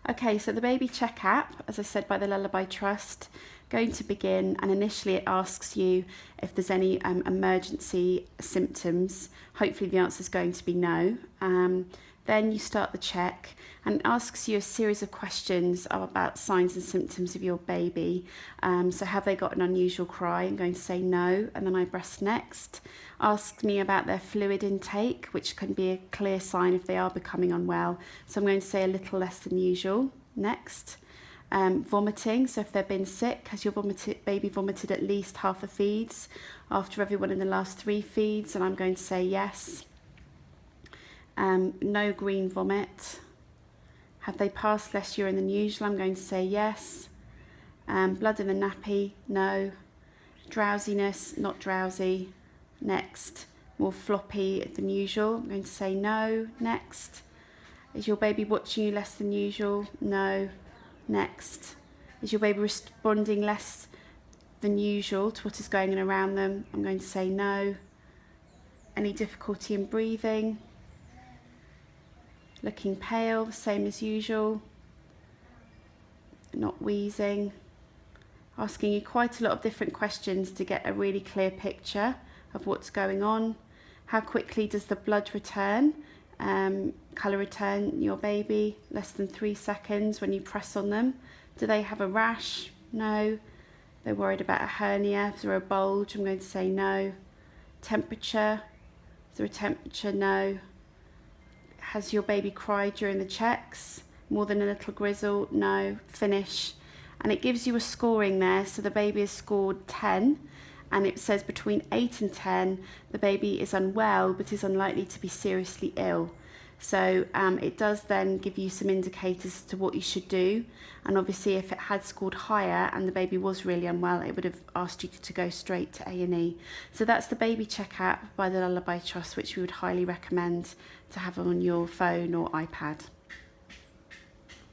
Okay, so the baby check app, as I said, by the Lullaby Trust, going to begin, and initially it asks you if there's any emergency symptoms. Hopefully the answer is going to be no. Then you start the check, and it asks you a series of questions about signs and symptoms of your baby. So have they got an unusual cry? I'm going to say no, and then I press next. Asks me about their fluid intake, which can be a clear sign if they are becoming unwell. So I'm going to say a little less than usual. Next. Vomiting, so if they've been sick, has your baby vomited at least half the feeds after every one in the last 3 feeds? And I'm going to say yes. No green vomit. Have they passed less urine than usual? I'm going to say yes. Blood in the nappy, no. Drowsiness, not drowsy. Next. More floppy than usual. I'm going to say no. Next. Is your baby watching you less than usual? No. Next. Is your baby responding less than usual to what is going on around them? I'm going to say no. Any difficulty in breathing? Looking pale, same as usual. Not wheezing. Asking you quite a lot of different questions to get a really clear picture of what's going on. How quickly does the blood return? Colour return in your baby, less than 3 seconds when you press on them. Do they have a rash? No. They're worried about a hernia. Is there a bulge? I'm going to say no. Temperature? Is there a temperature? No. Has your baby cried during the checks? More than a little grizzle? No. Finish. And it gives you a scoring there. So the baby has scored 10. And it says between 8 and 10, the baby is unwell but is unlikely to be seriously ill. So it does then give you some indicators as to what you should do. And obviously if it had scored higher and the baby was really unwell, it would have asked you to go straight to A&E. So that's the baby check app by the Lullaby Trust, which we would highly recommend to have on your phone or iPad.